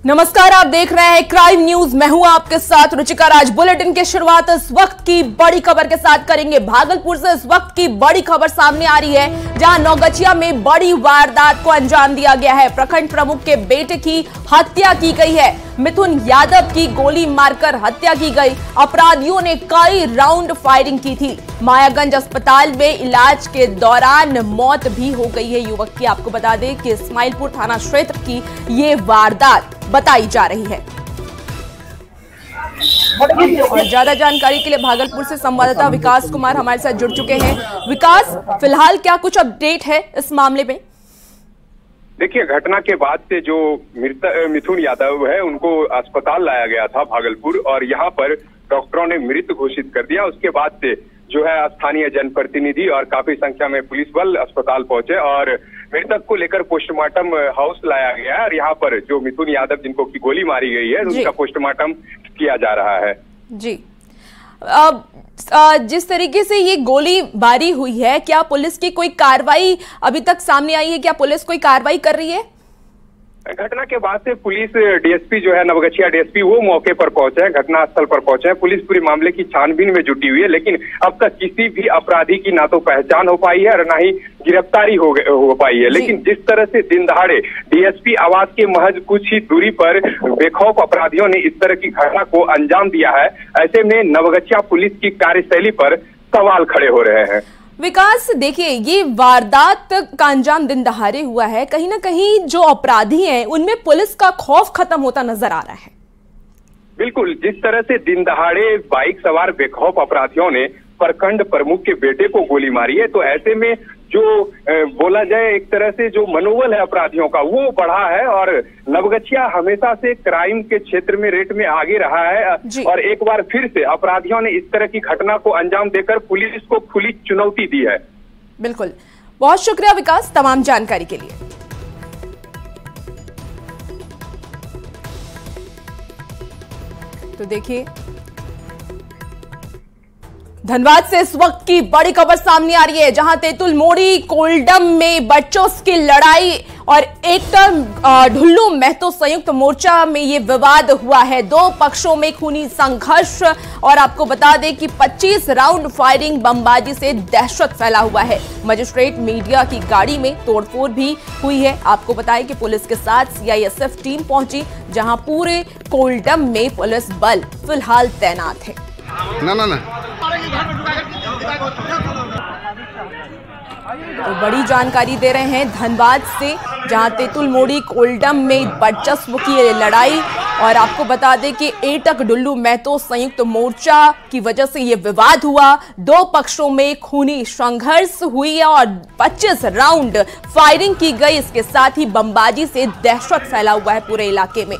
नमस्कार, आप देख रहे हैं क्राइम न्यूज। मैं हूं आपके साथ रुचिका राज। बुलेटिन की शुरुआत इस वक्त की बड़ी खबर के साथ करेंगे। भागलपुर से इस वक्त की बड़ी खबर सामने आ रही है, जहां नौगछिया में बड़ी वारदात को अंजाम दिया गया है। प्रखंड प्रमुख के बेटे की हत्या की गई है। मिथुन यादव की गोली मारकर हत्या की गई। अपराधियों ने कई राउंड फायरिंग की थी। मायागंज अस्पताल में इलाज के दौरान मौत भी हो गई है युवक की। आपको बता दें कि इस्माइलपुर थाना क्षेत्र की ये वारदात बताई जा रही है। और ज्यादा जानकारी के लिए भागलपुर से संवाददाता विकास कुमार हमारे साथ जुड़ चुके हैं। विकास, फिलहाल क्या कुछ अपडेट है इस मामले में? देखिए, घटना के बाद से जो मिथुन यादव है उनको अस्पताल लाया गया था भागलपुर, और यहाँ पर डॉक्टरों ने मृत घोषित कर दिया। उसके बाद से जो है स्थानीय जनप्रतिनिधि और काफी संख्या में पुलिस बल अस्पताल पहुंचे और मृतक को लेकर पोस्टमार्टम हाउस लाया गया है। और यहाँ पर जो मिथुन यादव जिनको की गोली मारी गई है उनका पोस्टमार्टम किया जा रहा है। जी, जिस तरीके से ये गोलीबारी हुई है, क्या पुलिस की कोई कार्रवाई अभी तक सामने आई है? क्या पुलिस कोई कार्रवाई कर रही है? घटना के बाद से पुलिस डीएसपी जो है नवगछिया डीएसपी वो मौके पर पहुंचे हैं, घटनास्थल पर पहुंचे हैं। पुलिस पूरे मामले की छानबीन में जुटी हुई है, लेकिन अब तक किसी भी अपराधी की ना तो पहचान हो पाई है और ना ही गिरफ्तारी हो पाई है। लेकिन जिस तरह से दिन दहाड़े डीएसपी आवास के महज कुछ ही दूरी पर बेखौफ अपराधियों ने इस तरह की घटना को अंजाम दिया है, ऐसे में नवगछिया पुलिस की कार्यशैली पर सवाल खड़े हो रहे हैं। विकास, देखिए, ये वारदात का अंजाम दिन दहाड़े हुआ है। कहीं ना कहीं जो अपराधी हैं उनमें पुलिस का खौफ खत्म होता नजर आ रहा है। बिल्कुल, जिस तरह से दिन दहाड़े बाइक सवार बेखौफ अपराधियों ने प्रखंड प्रमुख के बेटे को गोली मारी है, तो ऐसे में जो बोला जाए एक तरह से जो मनोबल है अपराधियों का वो बढ़ा है। और नवगछिया हमेशा से क्राइम के क्षेत्र में रेट में आगे रहा है, और एक बार फिर से अपराधियों ने इस तरह की घटना को अंजाम देकर पुलिस को खुली चुनौती दी है। बिल्कुल, बहुत शुक्रिया विकास तमाम जानकारी के लिए। तो देखिए, धनबाद से इस वक्त की बड़ी खबर सामने आ रही है, जहां तेतुल मोड़ी कोल्डम में बच्चों की लड़ाई और एक ढुल्लू महतो संयुक्त मोर्चा में ये विवाद हुआ है। दो पक्षों में खूनी संघर्ष, और आपको बता दें कि 25 राउंड फायरिंग बमबाजी से दहशत फैला हुआ है। मजिस्ट्रेट मीडिया की गाड़ी में तोड़फोड़ भी हुई है। आपको बताएं कि पुलिस के साथ सीआईएसएफ टीम पहुंची, जहां पूरे कोल्डम में पुलिस बल फिलहाल तैनात है। तो बड़ी जानकारी दे रहे हैं धनबाद से, जहां तेतुल मोड़ी कोल्डम में वर्चस्व की लड़ाई, और आपको बता दें कि एटक ढुल्लू महतो संयुक्त मोर्चा की वजह से यह विवाद हुआ। दो पक्षों में खूनी संघर्ष हुई है और 25 राउंड फायरिंग की गई। इसके साथ ही बमबाजी से दहशत फैला हुआ है पूरे इलाके में।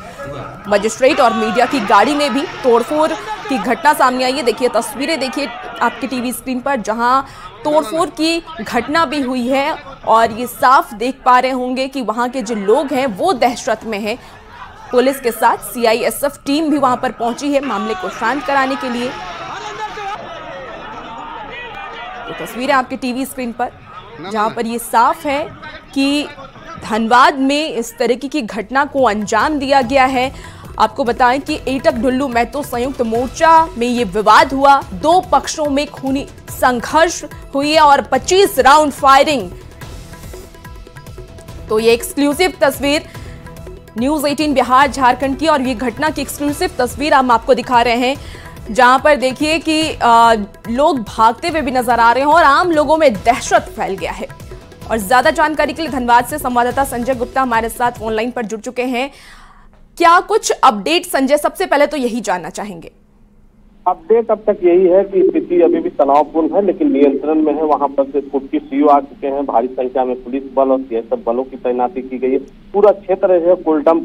मजिस्ट्रेट और मीडिया की गाड़ी में भी तोड़फोड़ की घटना सामने आई है। देखिए, तस्वीरें देखिए आपके टीवी स्क्रीन पर, जहां तोड़फोड़ की घटना भी हुई है, और ये साफ देख पा रहे होंगे कि वहां के जो लोग हैं वो दहशत में हैं। पुलिस के साथ सीआईएसएफ टीम भी वहां पर पहुंची है मामले को शांत कराने के लिए। तो तस्वीरें आपके टीवी स्क्रीन पर, जहां पर ये साफ है कि धनबाद में इस तरीके की घटना को अंजाम दिया गया है। आपको बताएं कि एटक ढुल्लू महतो संयुक्त मोर्चा में ये विवाद हुआ। दो पक्षों में खूनी संघर्ष हुई है और 25 राउंड फायरिंग। तो ये एक्सक्लूसिव तस्वीर न्यूज 18 बिहार झारखंड की, और ये घटना की एक्सक्लूसिव तस्वीर हम आपको दिखा रहे हैं, जहां पर देखिए कि लोग भागते हुए भी नजर आ रहे हैं और आम लोगों में दहशत फैल गया है। और ज्यादा जानकारी के लिए धनबाद से संवाददाता संजय गुप्ता हमारे साथ फोनलाइन पर जुड़ चुके हैं। क्या कुछ अपडेट संजय? सबसे पहले तो यही जानना चाहेंगे। अपडेट अब तक यही है कि स्थिति अभी भी तनावपूर्ण है, लेकिन नियंत्रण में है। वहां पर से कुर्की सीओ आ चुके हैं, भारी संख्या में पुलिस बल और सीआईएसएफ बलों की तैनाती की गई है। पूरा क्षेत्र है कोल्डम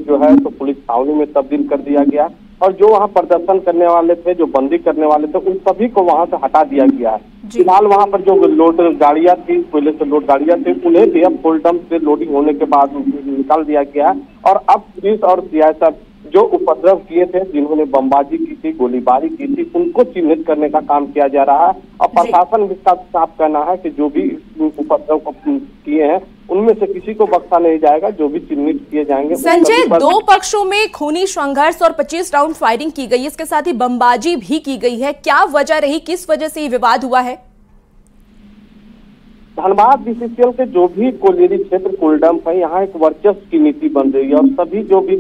जो है तो पुलिस छावनी में तब्दील कर दिया गया, और जो वहाँ प्रदर्शन करने वाले थे, जो बंदी करने वाले थे, उन सभी को वहाँ से हटा दिया गया है। फिलहाल वहाँ पर जो लोड गाड़ियाँ थी, पहले से लोड गाड़ियाँ थी, उन्हें भी अब कोल्डम से लोडिंग होने के बाद निकाल दिया गया है। और अब पुलिस और सीआईएसएफ जो उपद्रव किए थे, जिन्होंने बमबाजी की थी, गोलीबारी की थी, उनको चिन्हित करने का काम किया जा रहा है। और प्रशासन का साफ कहना है कि जो भी उपद्रव को किए हैं उनमें से किसी को बख्शा नहीं जाएगा, जो भी चिन्हित किए जाएंगे। संजय, दो पक्षों में खूनी संघर्ष और 25 राउंड फायरिंग की गई, इसके साथ ही बमबाजी भी की गई है। क्या वजह रही, किस वजह से ये विवाद हुआ है? धनबाद बीसीसीएल के जो भी कोलियरी क्षेत्र कोल्डम है, यहाँ एक वर्चस्व की नीति बन रही है और सभी जो भी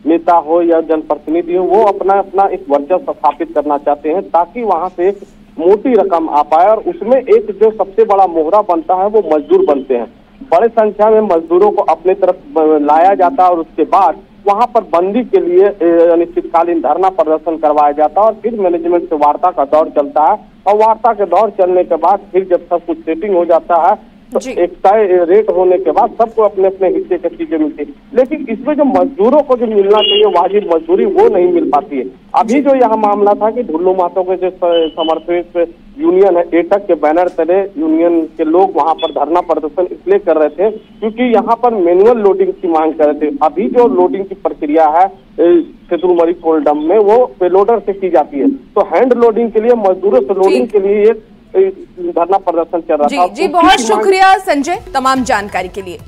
नेता हो या जनप्रतिनिधि हो वो अपना अपना एक वर्चस्व स्थापित करना चाहते हैं ताकि वहां से एक मोटी रकम आ पाए। और उसमें एक जो सबसे बड़ा मोहरा बनता है वो मजदूर बनते हैं। बड़े संख्या में मजदूरों को अपने तरफ लाया जाता है और उसके बाद वहां पर बंदी के लिए अनिश्चितकालीन धरना प्रदर्शन करवाया जाता है और फिर मैनेजमेंट से वार्ता का दौर चलता है। और वार्ता के दौर चलने के बाद फिर जब सब कुछ सेटिंग हो जाता है तो एक तय रेट होने के बाद सबको अपने अपने हिस्से की चीजें मिलती है। लेकिन इसमें जो मजदूरों को जो मिलना चाहिए वाजिब मजदूरी वो नहीं मिल पाती है। अभी जो यहाँ मामला था कि ढुल्लू मातों के जो समर्थित यूनियन है एटक के बैनर तले यूनियन के लोग वहां पर धरना प्रदर्शन इसलिए कर रहे थे क्योंकि यहाँ पर मैनुअल लोडिंग की मांग कर रहे थे। अभी जो लोडिंग की प्रक्रिया है सेतुलमरी कोल्डम में वो पेलोडर से की जाती है, तो हैंड लोडिंग के लिए मजदूरों से लोडिंग के लिए एक धरना प्रदर्शन चल रहा था। जी बहुत शुक्रिया संजय तमाम जानकारी के लिए।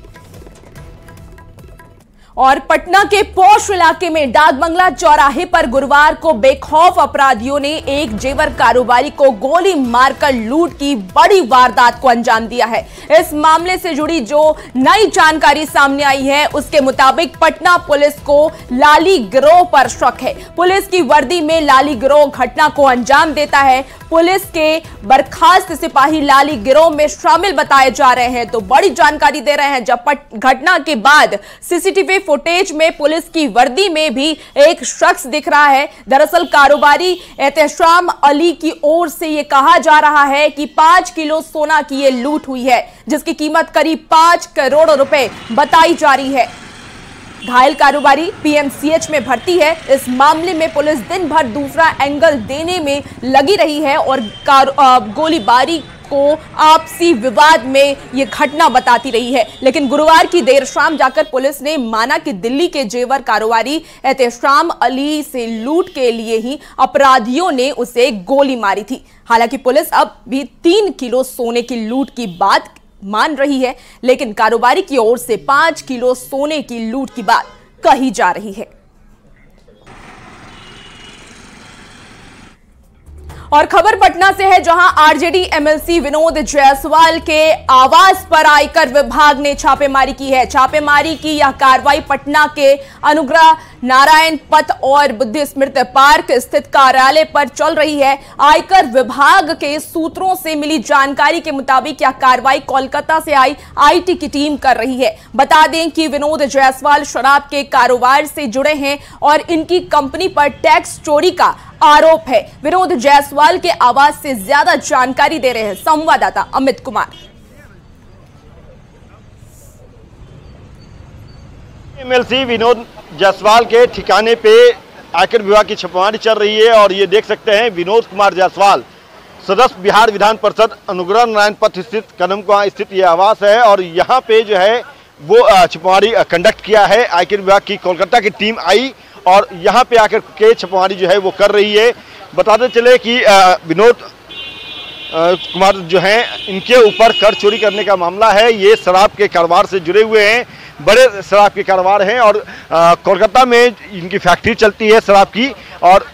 और पटना के पौष इलाके में डाक बंगला चौराहे पर गुरुवार को बेखौफ अपराधियों ने एक जेवर कारोबारी को गोली मारकर लूट की बड़ी वारदात को अंजाम दिया है। इस मामले से जुड़ी जो नई जानकारी सामने आई है उसके मुताबिक पटना पुलिस को लाली गिरोह पर शक है। पुलिस की वर्दी में लाली गिरोह घटना को अंजाम देता है। पुलिस के बर्खास्त सिपाही लाली गिरोह में शामिल बताए जा रहे हैं। तो बड़ी जानकारी दे रहे हैं जब घटना के बाद सीसीटीवी फुटेज में पुलिस की वर्दी में भी एक शख्स दिख रहा है। दरअसल कारोबारी एहतेशाम अली की ओर से यह कहा जा रहा है कि 5 किलो सोना की यह लूट हुई है जिसकी कीमत करीब 5 करोड़ रुपए बताई जा रही है। घायल कारोबारी पीएमसीएच में भर्ती है। इस मामले में पुलिस दिन भर दूसरा एंगल देने में लगी रही है और गोलीबारी को आपसी विवाद में यह घटना बताती रही है। लेकिन गुरुवार की देर शाम जाकर पुलिस ने माना कि दिल्ली के जेवर कारोबारी एहतेशाम अली से लूट के लिए ही अपराधियों ने उसे गोली मारी थी। हालांकि पुलिस अब भी 3 किलो सोने की लूट की बात मान रही है, लेकिन कारोबारी की ओर से 5 किलो सोने की लूट की बात कही जा रही है। और खबर पटना से है जहां आरजेडी एमएलसी विनोद जायसवाल के आवास पर आयकर विभाग ने छापेमारी की है। छापेमारी की यह कार्रवाई पटना के अनुग्रह नारायण पथ और बुद्ध स्मृति पार्क स्थित कार्यालय पर चल रही है। आयकर विभाग के सूत्रों से मिली जानकारी के मुताबिक यह कार्रवाई कोलकाता से आई आईटी की टीम कर रही है। बता दें कि विनोद जायसवाल शराब के कारोबार से जुड़े हैं और इनकी कंपनी पर टैक्स चोरी का आरोप है। विनोद जायसवाल के आवाज से ज्यादा जानकारी दे रहे हैं संवाददाता अमित कुमार। एमएलसी विनोद जायसवाल के ठिकाने पे आयकर विभाग की छापेमारी चल रही है और ये देख सकते हैं विनोद कुमार जायसवाल सदस्य बिहार विधान परिषद अनुग्रह नारायण पथ स्थित कदमकुआं स्थित ये आवास है और यहाँ पे जो है वो छापेमारी कंडक्ट किया है। आयकर विभाग की कोलकाता की टीम आई और यहाँ पे आकर के छापेमारी जो है वो कर रही है। बताते चले कि विनोद कुमार जो हैं इनके ऊपर कर चोरी करने का मामला है। ये शराब के कारोबार से जुड़े हुए हैं, बड़े शराब के कारोबार हैं और कोलकाता में इनकी फैक्ट्री चलती है शराब की और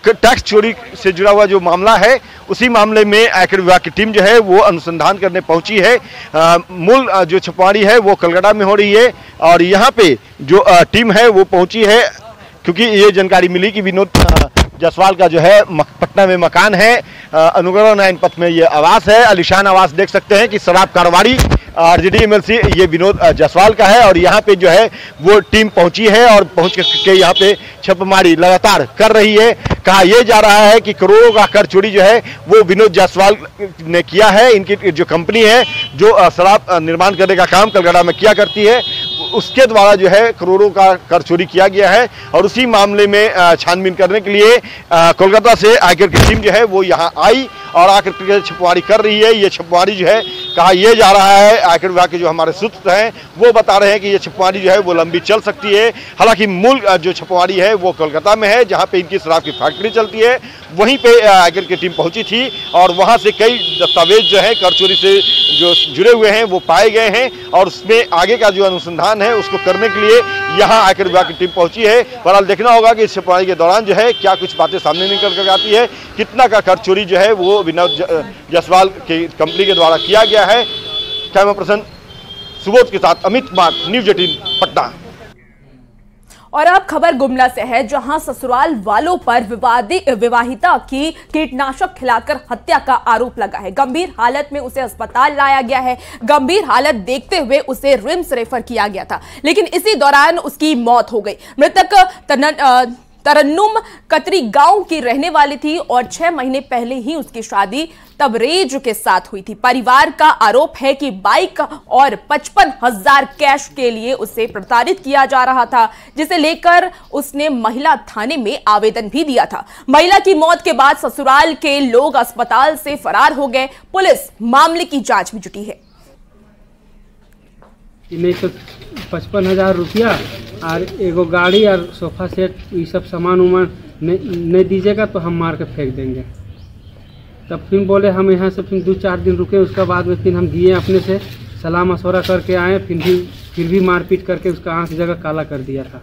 टैक्स चोरी से जुड़ा हुआ जो मामला है उसी मामले में आयकर विभाग की टीम जो है वो अनुसंधान करने पहुंची है। मूल जो छापेमारी है वो कोलकाता में हो रही है और यहाँ पे जो टीम है वो पहुंची है क्योंकि ये जानकारी मिली कि विनोद जायसवाल का जो है पटना में मकान है, अनुग्रह नारायण पथ में ये आवास है, आलीशान आवास देख सकते हैं कि शराब कारोबारी आरजेडी एमएलसी ये विनोद जायसवाल का है और यहाँ पे जो है वो टीम पहुंची है और पहुंच के यहाँ पे छापेमारी लगातार कर रही है। कहा यह जा रहा है कि करोड़ों का कर चोरी जो है वो विनोद जायसवाल ने किया है। इनकी जो कंपनी है जो शराब निर्माण करने का काम कलकत्ता में किया करती है उसके द्वारा जो है करोड़ों का कर चोरी किया गया है। और उसी मामले में छानबीन करने के लिए कोलकाता से आयकर की टीम जो है वो यहाँ आई और आकर के छापेमारी कर रही है। ये छापेमारी जो है कहा यह जा रहा है, आयकर विभाग के जो हमारे सूत्र हैं वो बता रहे हैं कि ये छापेमारी जो है वो लंबी चल सकती है। हालांकि मूल जो छापेमारी है वो कोलकाता में है, जहां पे इनकी शराब की फैक्ट्री चलती है। वहीं पे आयकर की टीम पहुंची थी और वहां से कई दस्तावेज जो है कर चोरी से जो जुड़े हुए हैं वो पाए गए हैं और उसमें आगे का जो अनुसंधान है उसको करने के लिए यहाँ आयकर विभाग की टीम पहुंची है। बहरहाल देखना होगा कि इस छापेमारी के दौरान जो है क्या कुछ बातें सामने निकल कर आती है, कितना का कर चोरी जो है वो विनोद जायसवाल की कंपनी के द्वारा किया गया है। कैमरा पर्सन सुबोध के साथ अमित कुमार, न्यूज़ 18 पटना। और अब खबर गुमला से है, जहां ससुराल वालों पर विवाहिता की कीटनाशक खिलाकर हत्या का आरोप लगा है। गंभीर हालत में उसे अस्पताल लाया गया है। गंभीर हालत देखते हुए उसे रिम्स रेफर किया गया था, लेकिन इसी दौरान उसकी मौत हो गई। मृतक तरन्नुम कतरी गांव की रहने वाली थी और 6 महीने पहले ही उसकी शादी तबरेज के साथ हुई थी। परिवार का आरोप है कि बाइक और 55,000 कैश के लिए उसे प्रताड़ित किया जा रहा था, जिसे लेकर उसने महिला थाने में आवेदन भी दिया था। महिला की मौत के बाद ससुराल के लोग अस्पताल से फरार हो गए। पुलिस मामले की जांच में जुटी है। 55,000 रुपया और एगो गाड़ी और सोफा सेट ये सब सामान उमान नहीं दीजिएगा तो हम मार के फेंक देंगे। तब फिर बोले हम यहाँ से फिर 2-4 दिन रुके, उसके बाद में फिर हम दिए अपने से सलाह मशवरा करके आए, फिर भी मारपीट करके उसका आँख जगह काला कर दिया था।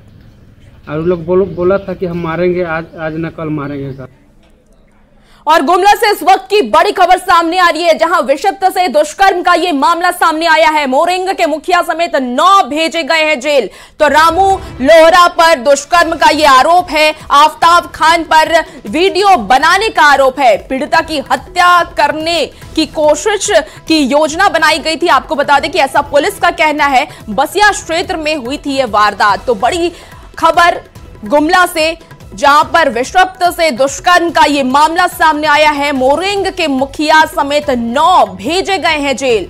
और वो लोग बोला था कि हम मारेंगे आज न कल मारेंगे। और गुमला से इस वक्त की बड़ी खबर सामने आ रही है, जहां विषिप्त से दुष्कर्म का यह मामला सामने आया है। मोरिंग के मुखिया समेत 9 भेजे गए हैं जेल। तो रामू लोहरा पर दुष्कर्म का यह आरोप है। आफ्ताब खान पर वीडियो बनाने का आरोप है। पीड़िता की हत्या करने की कोशिश की योजना बनाई गई थी। आपको बता दें कि ऐसा पुलिस का कहना है। बसिया क्षेत्र में हुई थी यह वारदात। तो बड़ी खबर गुमला से, जहां पर विषिप्त से दुष्कर्म का यह मामला सामने आया है। मोरिंग के मुखिया समेत 9 भेजे गए हैं जेल।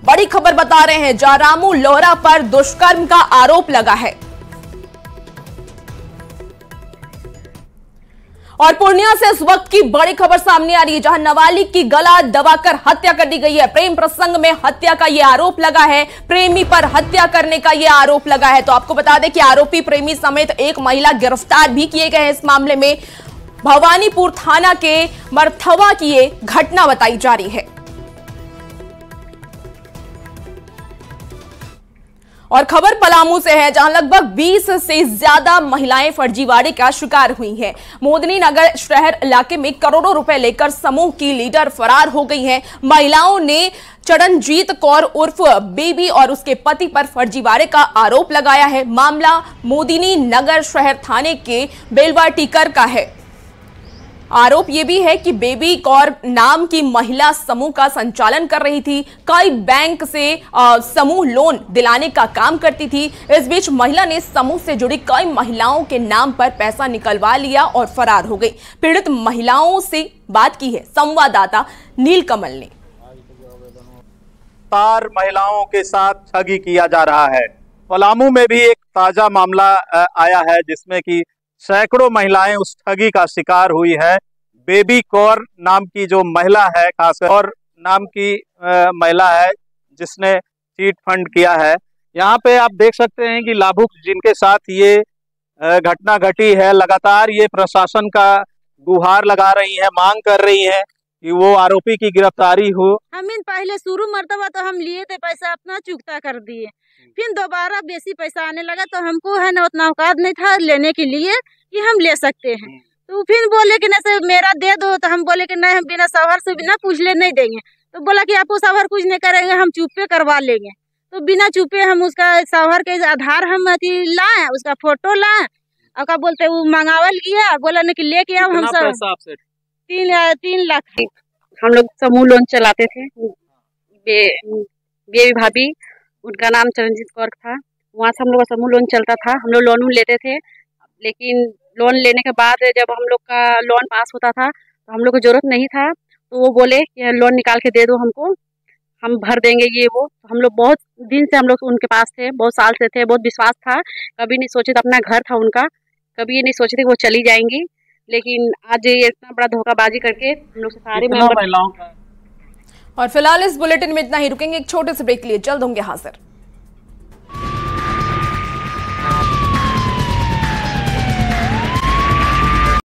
बड़ी खबर बता रहे हैं, जहां रामू लोहरा पर दुष्कर्म का आरोप लगा है। और पूर्णिया से इस वक्त की बड़ी खबर सामने आ रही है, जहां नाबालिग की गला दबाकर हत्या कर दी गई है। प्रेम प्रसंग में हत्या का यह आरोप लगा है। प्रेमी पर हत्या करने का यह आरोप लगा है। तो आपको बता दें कि आरोपी प्रेमी समेत एक महिला गिरफ्तार भी किए गए हैं। इस मामले में भवानीपुर थाना के मरथवा की ये घटना बताई जा रही है। और खबर पलामू से है, जहां लगभग 20 से ज्यादा महिलाएं फर्जीवाड़े का शिकार हुई हैं। मोदनी नगर शहर इलाके में करोड़ों रुपए लेकर समूह की लीडर फरार हो गई हैं। महिलाओं ने चरणजीत कौर उर्फ बेबी और उसके पति पर फर्जीवाड़े का आरोप लगाया है। मामला मोदिनी नगर शहर थाने के बेलवा टीकर का है। आरोप यह भी है कि बेबी कौर नाम की महिला समूह का संचालन कर रही थी। कई बैंक से समूह लोन दिलाने का काम करती थी। इस बीच महिला ने समूह से जुड़ी कई महिलाओं के नाम पर पैसा निकलवा लिया और फरार हो गई। पीड़ित महिलाओं से बात की है संवाददाता नीलकमल ने। महिलाओं के साथ ठगी किया जा रहा है। पलामू में भी एक ताजा मामला आया है, जिसमें कि सैकड़ों महिलाएं उस ठगी का शिकार हुई है। बेबी कौर नाम की जो महिला है, खासकर और नाम की महिला है जिसने चीट फंड किया है। यहाँ पे आप देख सकते हैं कि लाभुक जिनके साथ ये घटना घटी है, लगातार ये प्रशासन का गुहार लगा रही है, मांग कर रही है कि वो आरोपी की गिरफ्तारी हो। हम पहले शुरू मरतबा तो हम लिए थे, पैसा अपना चुकता कर दिए, फिर दोबारा बेसी पैसा आने लगा तो हमको है ना उतना औकात नहीं था लेने के लिए कि हम ले सकते हैं। तो फिर बोले कि नहीं मेरा दे दो, तो हम बोले कि नहीं हम बिना सवार से बिना पूछ ले नहीं देंगे। तो बोला कि आपको सवार कुछ नहीं करेंगे, हम चुप्पे करवा लेंगे। तो बिना चुप्पे हम उसका सवार के आधार हम लाए, उसका फोटो लाए और क्या बोलते वो मंगावल गया, बोला न कि लेके आओ। हम सब 3 लाख हम लोग समूह लोन चलाते थे। बेबी भाभी उनका नाम चरणजीत कौर था, वहाँ से हम लोग का समूह लोन चलता था। हम लोग लोन लेते थे, लेकिन लोन लेने के बाद जब हम लोग का लोन पास होता था तो हम लोग को जरूरत नहीं था, तो वो बोले कि लोन निकाल के दे दो हमको। हम भर देंगे ये वो। हम लोग बहुत दिन से हम लोग उनके पास थे, बहुत साल से थे, बहुत विश्वास था। कभी नहीं सोचे थे, अपना घर था उनका, कभी ये नहीं सोचे थे कि वो चली जाएंगी। लेकिन आज ये इतना बड़ा धोखाबाजी करके हम लोग से सारे महिलाओं का। और फिलहाल इस बुलेटिन में इतना ही, रुकेंगे एक छोटे से ब्रेक के लिए, जल्द होंगे हाजिर।